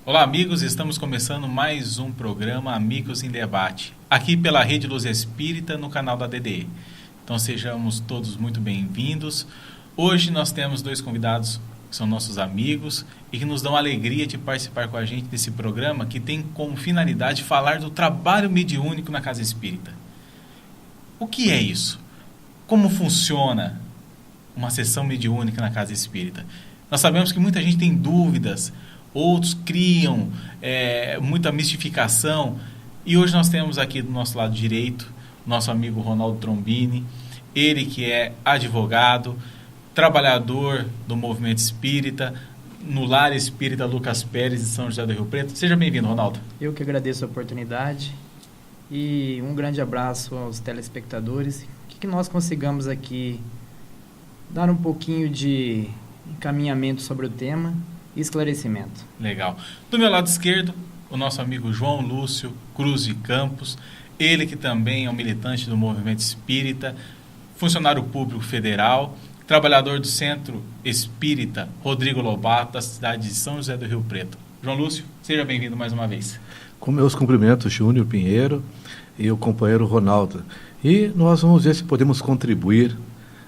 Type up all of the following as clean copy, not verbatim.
Olá, amigos, estamos começando mais um programa Amigos em Debate, aqui pela Rede Luz Espírita, no canal da DDE. Então sejamos todos muito bem-vindos. Hoje nós temos dois convidados que são nossos amigos e que nos dão a alegria de participar com a gente desse programa que tem como finalidade falar do trabalho mediúnico na Casa Espírita. O que é isso? Como funciona uma sessão mediúnica na Casa Espírita? Nós sabemos que muita gente tem dúvidas, outros criam muita mistificação, e hoje nós temos aqui do nosso lado direito nosso amigo Ronaldo Trombini, ele que é advogado, trabalhador do movimento espírita, no Lar Espírita Lucas Pérez de São José do Rio Preto. Seja bem-vindo, Ronaldo. Eu que agradeço a oportunidade e um grande abraço aos telespectadores, que nós consigamos aqui dar um pouquinho de encaminhamento sobre o tema e esclarecimento. Legal. Do meu lado esquerdo, o nosso amigo João Lúcio Cruz de Campos, ele que também é um militante do movimento espírita, funcionário público federal, trabalhador do Centro Espírita Rodrigo Lobato, da cidade de São José do Rio Preto. João Lúcio, seja bem-vindo mais uma vez. Com meus cumprimentos, Júnior Pinheiro e o companheiro Ronaldo. E nós vamos ver se podemos contribuir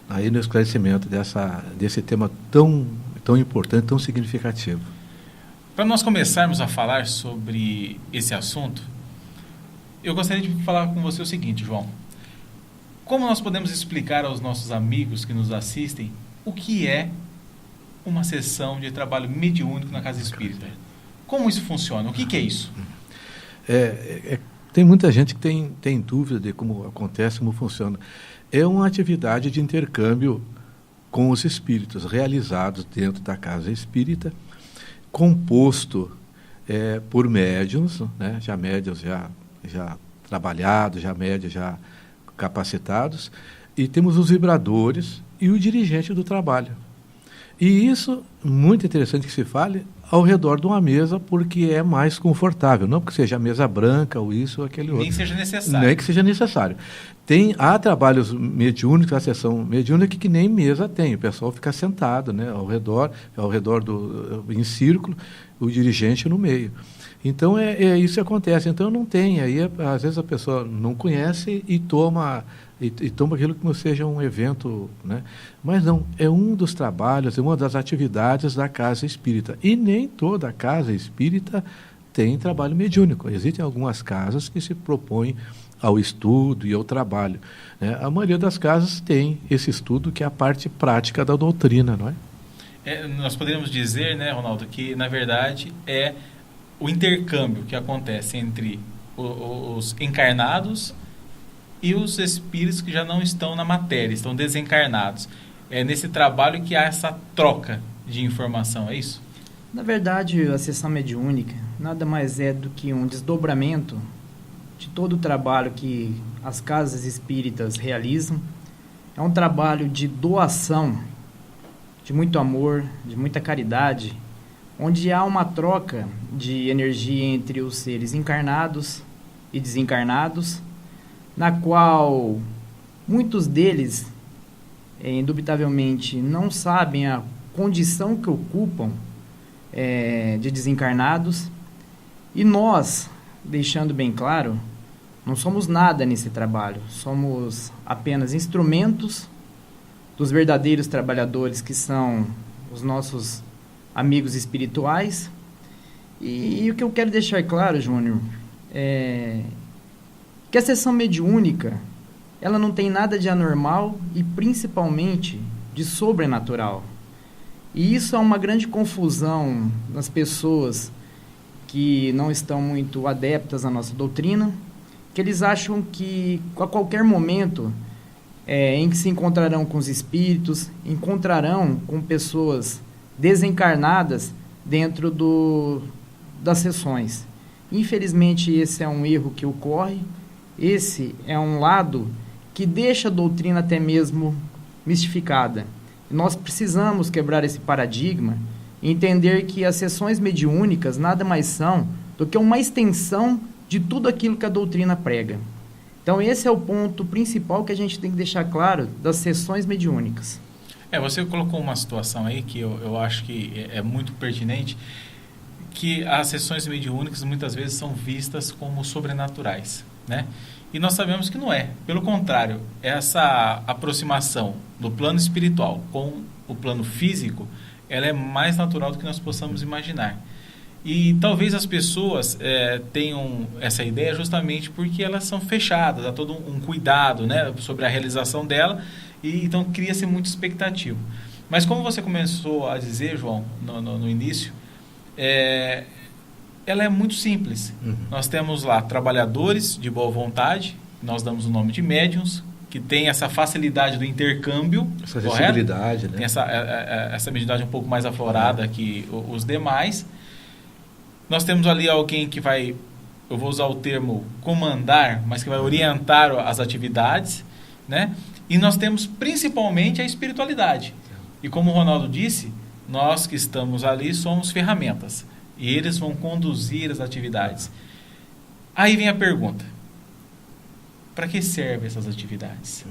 aí no esclarecimento desse tema tão importante, tão significativo. Para nós começarmos a falar sobre esse assunto, eu gostaria de falar com você o seguinte, João. Como nós podemos explicar aos nossos amigos que nos assistem o que é uma sessão de trabalho mediúnico na Casa Espírita? Como isso funciona? O que é isso? Tem muita gente que tem dúvida de como acontece, como funciona. É uma atividade de intercâmbio com os espíritos, realizados dentro da Casa Espírita, composto por médiuns, né? Já médiuns já trabalhados, já médiuns já capacitados, e temos os vibradores e o dirigente do trabalho. E isso, muito interessante que se fale, ao redor de uma mesa, porque é mais confortável, não porque seja a mesa branca ou isso ou aquele outro. Nem seja necessário. Nem que seja necessário. Há trabalhos mediúnicos, a sessão mediúnica que nem mesa tem, o pessoal fica sentado, né, ao redor em círculo, o dirigente no meio. Então, isso que acontece. Então, não tem. Aí, às vezes, a pessoa não conhece e toma aquilo como seja um evento, né? Mas não, é um dos trabalhos, é uma das atividades da Casa Espírita. E nem toda Casa Espírita tem trabalho mediúnico. Existem algumas casas que se propõem ao estudo e ao trabalho, né? A maioria das casas tem esse estudo, que é a parte prática da doutrina, não é? Nós poderíamos dizer, né, Ronaldo, que, na verdade, é o intercâmbio que acontece entre os encarnados e os espíritos que já não estão na matéria, estão desencarnados. É nesse trabalho que há essa troca de informação, é isso? Na verdade, a sessão mediúnica nada mais é do que um desdobramento de todo o trabalho que as casas espíritas realizam. É um trabalho de doação, de muito amor, de muita caridade, onde há uma troca de energia entre os seres encarnados e desencarnados, na qual muitos deles, indubitavelmente, não sabem a condição que ocupam de desencarnados, e nós, deixando bem claro, não somos nada nesse trabalho, somos apenas instrumentos dos verdadeiros trabalhadores, que são os nossos amigos espirituais. E o que eu quero deixar claro, Júnior, é que a sessão mediúnica, ela não tem nada de anormal e principalmente de sobrenatural. E isso é uma grande confusão nas pessoas que não estão muito adeptas à nossa doutrina, que eles acham que a qualquer momento em que se encontrarão com os espíritos, encontrarão com pessoas desencarnadas dentro das sessões. Infelizmente, esse é um erro que ocorre. Esse é um lado que deixa a doutrina até mesmo mistificada. Nós precisamos quebrar esse paradigma e entender que as sessões mediúnicas nada mais são do que uma extensão de tudo aquilo que a doutrina prega. Então, esse é o ponto principal que a gente tem que deixar claro das sessões mediúnicas. Você colocou uma situação aí que eu acho que é muito pertinente, que as sessões mediúnicas muitas vezes são vistas como sobrenaturais, né? E nós sabemos que não é. Pelo contrário, essa aproximação do plano espiritual com o plano físico, ela é mais natural do que nós possamos imaginar. E talvez as pessoas tenham essa ideia justamente porque elas são fechadas, há todo um cuidado, né, sobre a realização dela, e então cria-se muita expectativa. Mas como você começou a dizer, João, no início, ela é muito simples. Nós temos lá trabalhadores de boa vontade, nós damos o nome de médiuns, que tem essa facilidade do intercâmbio, essa sensibilidade, né? Tem essa mediunidade um pouco mais aflorada que os demais. Nós temos ali alguém que vai, eu vou usar o termo comandar, mas que vai orientar as atividades, né? E nós temos principalmente a espiritualidade. E como o Ronaldo disse, nós que estamos ali somos ferramentas. E eles vão conduzir as atividades. Aí vem a pergunta: para que servem essas atividades?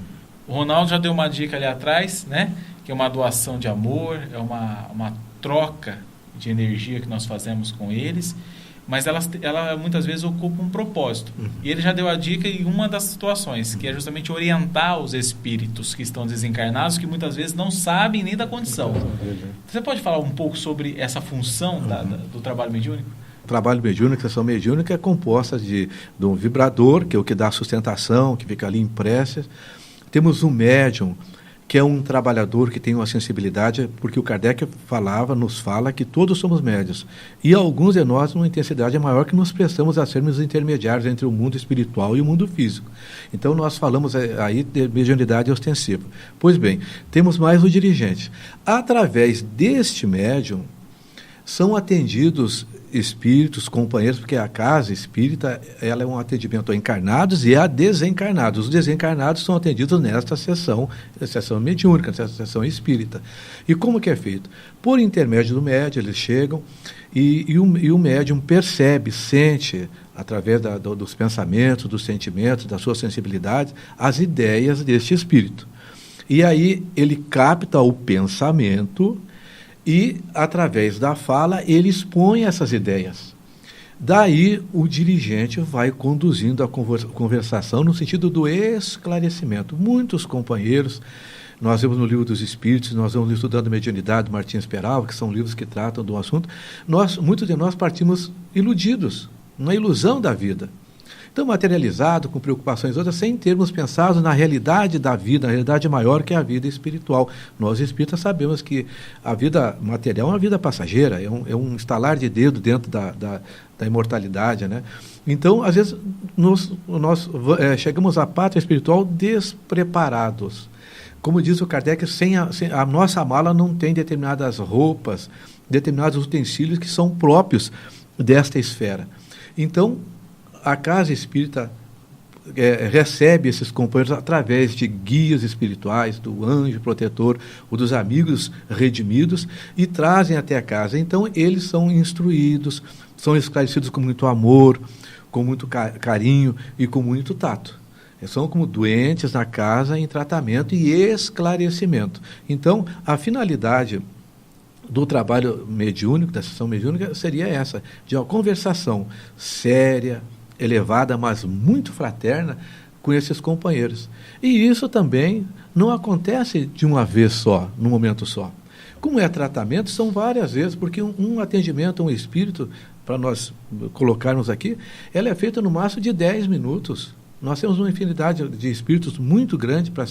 O Ronaldo já deu uma dica ali atrás, né? Que é uma doação de amor, é uma troca de energia que nós fazemos com eles, mas ela muitas vezes ocupa um propósito. E ele já deu a dica em uma das situações, que é justamente orientar os espíritos que estão desencarnados, que muitas vezes não sabem nem da condição. Você pode falar um pouco sobre essa função do trabalho mediúnico? O trabalho mediúnico, a sessão mediúnica é composta de um vibrador, que é o que dá sustentação, que fica ali em preces. Temos um médium, que é um trabalhador que tem uma sensibilidade, porque o Kardec nos fala que todos somos médios. E alguns de nós, uma intensidade maior, que nos prestamos a sermos intermediários entre o mundo espiritual e o mundo físico. Então, nós falamos aí de mediunidade ostensiva. Pois bem, temos mais o dirigente. Através deste médium, são atendidos espíritos, companheiros, porque a casa espírita, ela é um atendimento a encarnados e a desencarnados. Os desencarnados são atendidos nesta sessão mediúnica, nessa sessão espírita. E como que é feito? Por intermédio do médium, eles chegam e o médium percebe, sente, através dos pensamentos, dos sentimentos, da sua sensibilidade, as ideias deste espírito. E aí ele capta o pensamento e, através da fala, ele expõe essas ideias. Daí, o dirigente vai conduzindo a conversação no sentido do esclarecimento. Muitos companheiros, nós vemos no Livro dos Espíritos, nós vamos estudando Mediunidade, do Martins Peral, que são livros que tratam do assunto, muitos de nós partimos iludidos, na ilusão da vida. Então, materializado, com preocupações outras, sem termos pensado na realidade da vida, na realidade maior que é a vida espiritual. Nós, espíritas, sabemos que a vida material é uma vida passageira, é um estalar de dedo dentro da imortalidade, né? Então, às vezes, nós chegamos à pátria espiritual despreparados. Como diz o Kardec, a nossa mala não tem determinadas roupas, determinados utensílios que são próprios desta esfera. Então, a casa espírita recebe esses companheiros através de guias espirituais, do anjo protetor ou dos amigos redimidos, e trazem até a casa. Então, eles são instruídos, são esclarecidos com muito amor, com muito carinho e com muito tato. São como doentes na casa em tratamento e esclarecimento. Então, a finalidade do trabalho mediúnico, da sessão mediúnica, seria essa, de uma conversação séria, elevada, mas muito fraterna, com esses companheiros. E isso também não acontece de uma vez só, num momento só. Como é tratamento, são várias vezes, porque um atendimento a um espírito, para nós colocarmos aqui, ela é feita no máximo de 10 minutos. Nós temos uma infinidade de espíritos muito grande para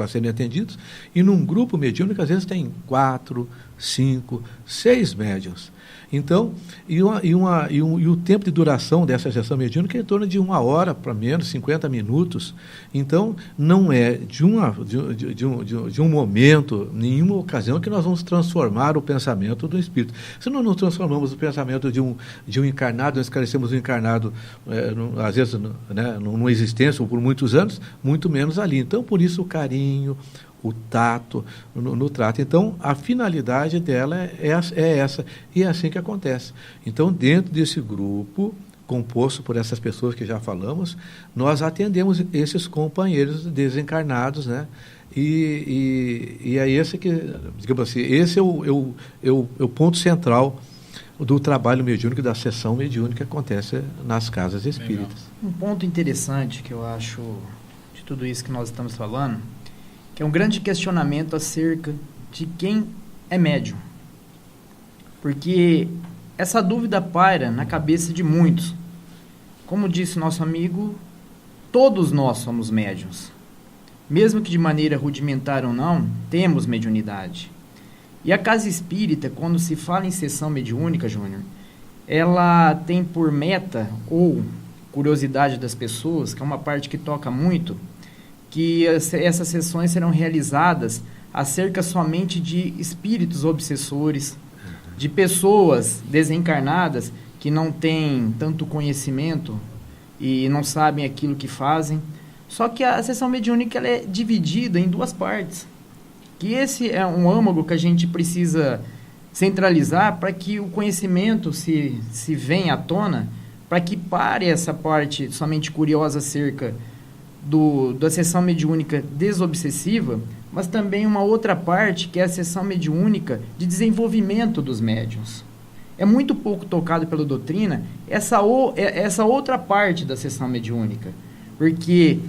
serem atendidos, e num grupo mediúnico, às vezes, tem 4, 5, 6 médiuns. Então, e o tempo de duração dessa sessão mediúnica é em torno de 1 hora, para menos, 50 minutos. Então, não é de um momento, nenhuma ocasião, que nós vamos transformar o pensamento do espírito. Se nós não transformamos o pensamento de um encarnado, nós esclarecemos o encarnado, às vezes, numa existência ou por muitos anos, muito menos ali. Então, por isso, o carinho, o tato no trato. Então, a finalidade dela é essa, e é assim que acontece. Então, dentro desse grupo, composto por essas pessoas que já falamos, nós atendemos esses companheiros desencarnados, né? E é esse que, digamos assim, esse é o ponto central do trabalho mediúnico, da sessão mediúnica que acontece nas casas espíritas. Um ponto interessante que eu acho de tudo isso que nós estamos falando, que é um grande questionamento acerca de quem é médium. Porque essa dúvida paira na cabeça de muitos. Como disse nosso amigo, todos nós somos médiuns. Mesmo que de maneira rudimentar ou não, temos mediunidade. E a casa espírita, quando se fala em sessão mediúnica, Júnior, ela tem por meta, ou curiosidade das pessoas, que é uma parte que toca muito, que essas sessões serão realizadas acerca somente de espíritos obsessores, de pessoas desencarnadas que não têm tanto conhecimento e não sabem aquilo que fazem. Só que a sessão mediúnica ela é dividida em duas partes. Que esse é um âmago que a gente precisa centralizar para que o conhecimento se venha à tona, para que pare essa parte somente curiosa acerca da sessão mediúnica desobsessiva, mas também uma outra parte que é a sessão mediúnica de desenvolvimento dos médiuns. É muito pouco tocado pela doutrina essa outra parte da sessão mediúnica, porque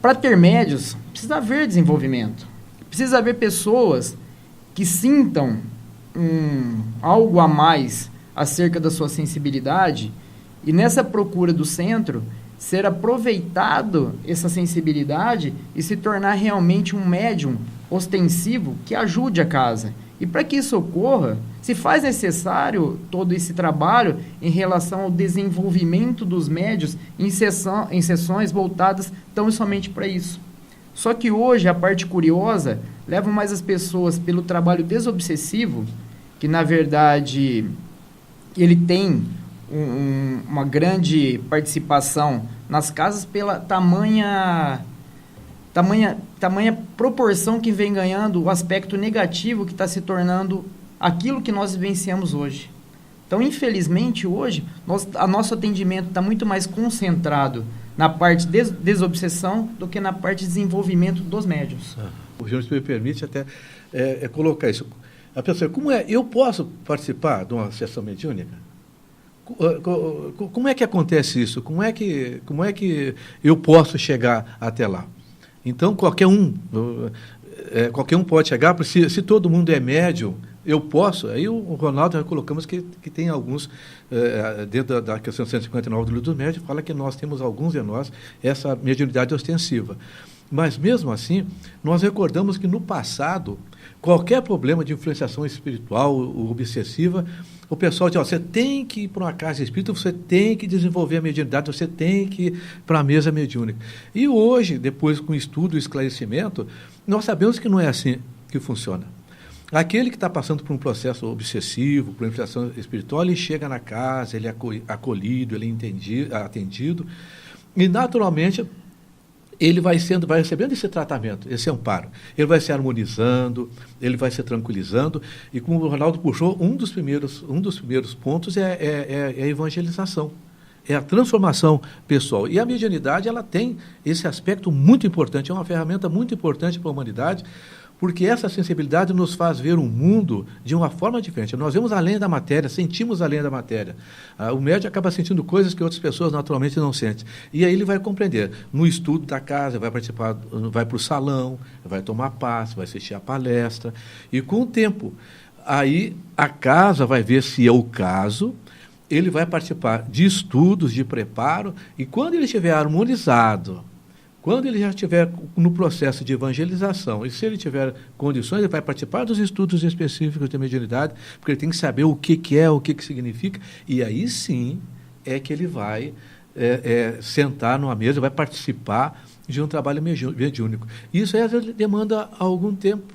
para ter médiuns precisa haver desenvolvimento. Precisa haver pessoas que sintam algo a mais acerca da sua sensibilidade e nessa procura do centro ser aproveitado essa sensibilidade e se tornar realmente um médium ostensivo que ajude a casa. E para que isso ocorra, se faz necessário todo esse trabalho em relação ao desenvolvimento dos médiuns em sessões voltadas tão somente para isso. Só que hoje a parte curiosa leva mais as pessoas pelo trabalho desobsessivo, que na verdade ele tem uma grande participação nas casas pela tamanha proporção que vem ganhando o aspecto negativo que está se tornando aquilo que nós vivenciamos hoje. Então, infelizmente, hoje, nosso atendimento está muito mais concentrado na parte de desobsessão do que na parte de desenvolvimento dos médiuns. O Júnior, se me permite até colocar isso. A pessoa, eu posso participar de uma sessão mediúnica? Como é que acontece isso? Como é que eu posso chegar até lá? Então, qualquer um pode chegar, porque se todo mundo é médium, eu posso. Aí o Ronaldo já colocamos que tem alguns, dentro da questão 159 do livro dos médiuns, fala que nós temos alguns de nós essa mediunidade ostensiva. Mas, mesmo assim, nós recordamos que no passado, qualquer problema de influenciação espiritual ou obsessiva, o pessoal diz, você tem que ir para uma casa espírita, você tem que desenvolver a mediunidade, você tem que ir para a mesa mediúnica. E hoje, depois com o estudo e esclarecimento, nós sabemos que não é assim que funciona. Aquele que está passando por um processo obsessivo, por influenciação espiritual, ele chega na casa, ele é acolhido, ele é atendido, e naturalmente ele vai recebendo esse tratamento, esse amparo. Ele vai se harmonizando, ele vai se tranquilizando, e como o Ronaldo puxou, um dos primeiros pontos é a evangelização, é a transformação pessoal. E a mediunidade, ela tem esse aspecto muito importante, é uma ferramenta muito importante para a humanidade, porque essa sensibilidade nos faz ver um mundo de uma forma diferente. Nós vemos além da matéria, sentimos além da matéria. O médium acaba sentindo coisas que outras pessoas naturalmente não sentem. E aí ele vai compreender. No estudo da casa, vai participar, vai para o salão, vai tomar passe, vai assistir a palestra. E com o tempo, aí a casa vai ver se é o caso, ele vai participar de estudos, de preparo, e quando ele estiver harmonizado, quando ele já estiver no processo de evangelização, e se ele tiver condições, ele vai participar dos estudos específicos de mediunidade, porque ele tem que saber o que é, o que significa, e aí sim é que ele vai sentar numa mesa, vai participar de um trabalho mediúnico. Isso aí às vezes demanda algum tempo,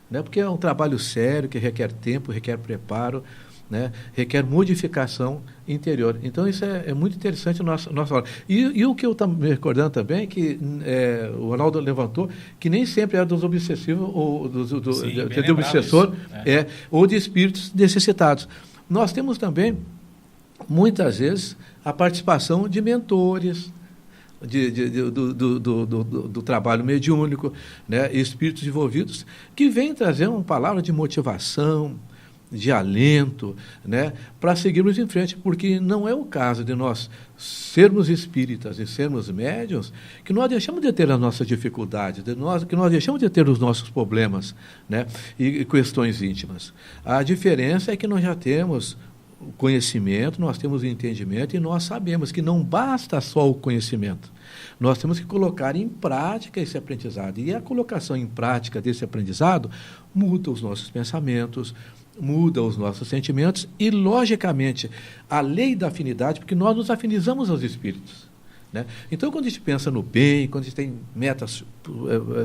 né? Porque é um trabalho sério, que requer tempo, requer preparo, né? Requer modificação interior. Então, isso é muito interessante nossa hora. E o que eu estou me recordando também, que o Ronaldo levantou, que nem sempre é dos obsessivos, ou do obsessor, ou de espíritos necessitados. Nós temos também, muitas vezes, a participação de mentores, do trabalho mediúnico, né? Espíritos envolvidos, que vêm trazer uma palavra de motivação, de alento, né, para seguirmos em frente, porque não é o caso de nós sermos espíritas e sermos médiuns que nós deixamos de ter as nossas dificuldades, que nós deixamos de ter os nossos problemas, né, e questões íntimas. A diferença é que nós já temos conhecimento, nós temos entendimento e nós sabemos que não basta só o conhecimento. Nós temos que colocar em prática esse aprendizado. E a colocação em prática desse aprendizado muda os nossos pensamentos, muda os nossos sentimentos e, logicamente, a lei da afinidade, porque nós nos afinizamos aos espíritos, né? Então, quando a gente pensa no bem, quando a gente tem metas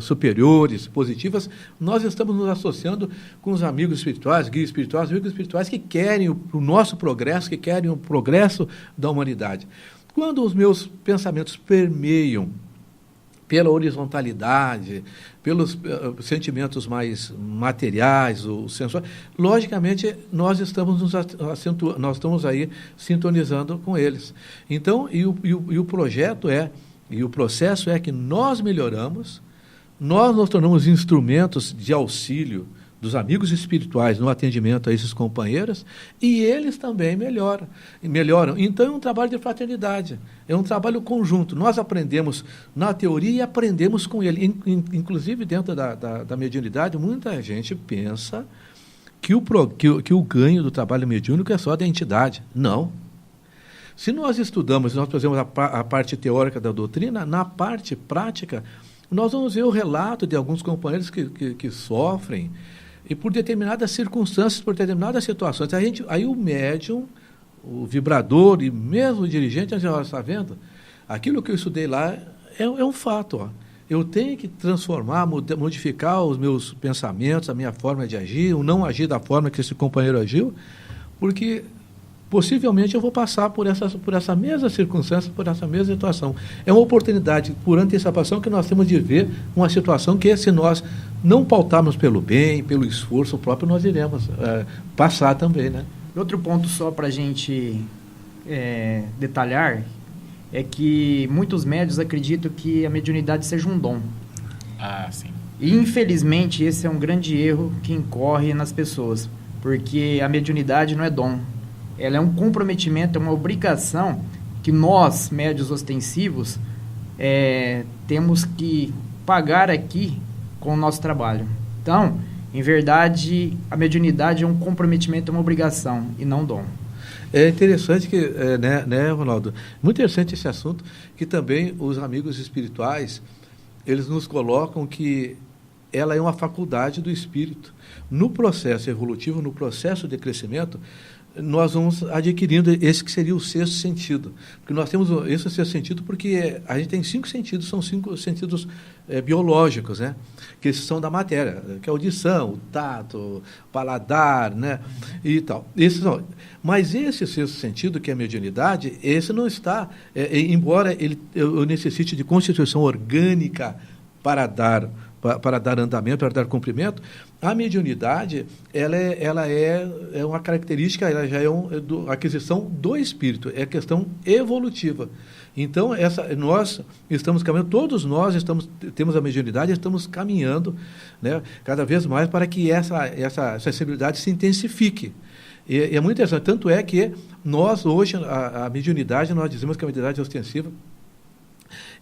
superiores, positivas, nós estamos nos associando com os amigos espirituais, guias espirituais, amigos espirituais que querem o nosso progresso, que querem o progresso da humanidade. Quando os meus pensamentos permeiam pela horizontalidade, pelos sentimentos mais materiais, ou sensuais, logicamente nós estamos nós estamos aí sintonizando com eles. Então, e o projeto e o processo é que nós melhoramos, nós nos tornamos instrumentos de auxílio dos amigos espirituais no atendimento a esses companheiros, e eles também melhoram. Então é um trabalho de fraternidade, é um trabalho conjunto. Nós aprendemos na teoria e aprendemos com ele. Inclusive, dentro da mediunidade, muita gente pensa que o ganho do trabalho mediúnico é só da entidade. Não. Se nós estudamos, nós fazemos a parte teórica da doutrina, na parte prática, nós vamos ver o relato de alguns companheiros que sofrem, e por determinadas circunstâncias, por determinadas situações. Aí o médium, o vibrador e mesmo o dirigente, a gente está vendo, aquilo que eu estudei lá é um fato. Ó. Eu tenho que transformar, modificar os meus pensamentos, a minha forma de agir, o não agir da forma que esse companheiro agiu, porque possivelmente eu vou passar por essa mesma circunstância, por essa mesma situação. É uma oportunidade, por antecipação, que nós temos de ver uma situação que, se nós não pautarmos pelo bem, pelo esforço próprio, nós iremos passar também, né? Outro ponto só para a gente detalhar é que muitos médiuns acreditam que a mediunidade seja um dom. Ah, sim. E, infelizmente, esse é um grande erro que incorre nas pessoas, porque a mediunidade não é dom. Ela é um comprometimento, é uma obrigação que nós, médiuns ostensivos, temos que pagar aqui com o nosso trabalho. Então, em verdade, a mediunidade é um comprometimento, é uma obrigação e não dom. É interessante que, né, Ronaldo? Muito interessante esse assunto, que também os amigos espirituais, eles nos colocam que ela é uma faculdade do espírito. No processo evolutivo, no processo de crescimento, nós vamos adquirindo esse que seria o sexto sentido. Porque nós temos esse sexto sentido porque a gente tem 5 sentidos, são 5 sentidos biológicos, né? Que são da matéria, que é a audição, o tato, o paladar, né? E tal. Mas esse sexto sentido, que é a mediunidade, esse não está, embora eu necessite de constituição orgânica para dar andamento, para dar cumprimento, a mediunidade ela é uma característica, ela já é aquisição do espírito, é questão evolutiva. Então, nós estamos caminhando, todos nós temos a mediunidade, estamos caminhando, né, cada vez mais para que essa sensibilidade se intensifique. E é muito interessante, tanto é que nós hoje, a mediunidade, nós dizemos que a mediunidade ostensiva,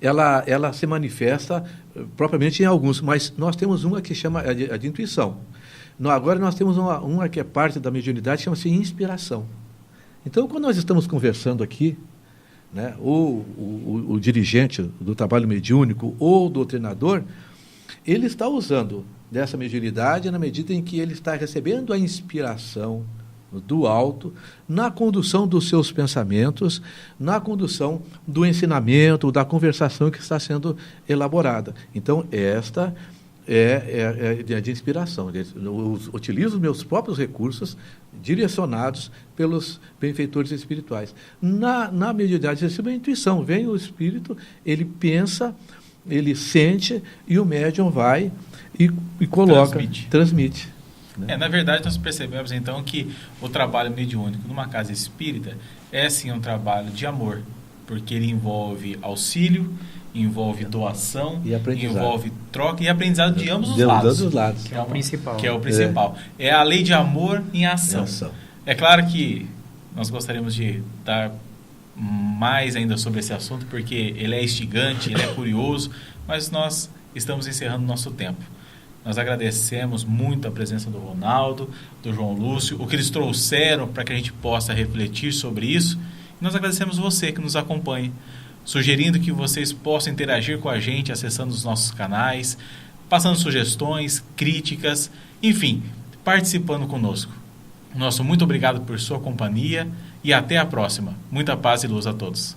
ela se manifesta propriamente em alguns, mas nós temos uma que chama a de intuição. Agora nós temos uma que é parte da mediunidade, que chama-se inspiração. Então, quando nós estamos conversando aqui, né, ou o dirigente do trabalho mediúnico ou o doutrinador, ele está usando dessa mediunidade na medida em que ele está recebendo a inspiração do alto, na condução dos seus pensamentos, na condução do ensinamento, da conversação que está sendo elaborada. Então, esta é de inspiração. Eu utilizo meus próprios recursos direcionados pelos benfeitores espirituais. Na mediunidade, recebo a intuição. Vem o espírito, ele pensa, ele sente, e o médium vai e coloca, transmite. Na verdade, nós percebemos então que o trabalho mediúnico numa casa espírita é sim um trabalho de amor, porque ele envolve auxílio, envolve doação, E aprendizado. envolve troca e aprendizado de ambos os De lados. ambos os lados. Que é o principal. Que é o principal. É a lei de amor em ação. Ação. É claro que nós gostaríamos de dar mais ainda sobre esse assunto, porque ele é instigante, ele é curioso, mas nós estamos encerrando nosso tempo. Nós agradecemos muito a presença do Ronaldo, do João Lúcio, o que eles trouxeram para que a gente possa refletir sobre isso. E nós agradecemos você que nos acompanha, sugerindo que vocês possam interagir com a gente acessando os nossos canais, passando sugestões, críticas, enfim, participando conosco. Nosso muito obrigado por sua companhia e até a próxima. Muita paz e luz a todos.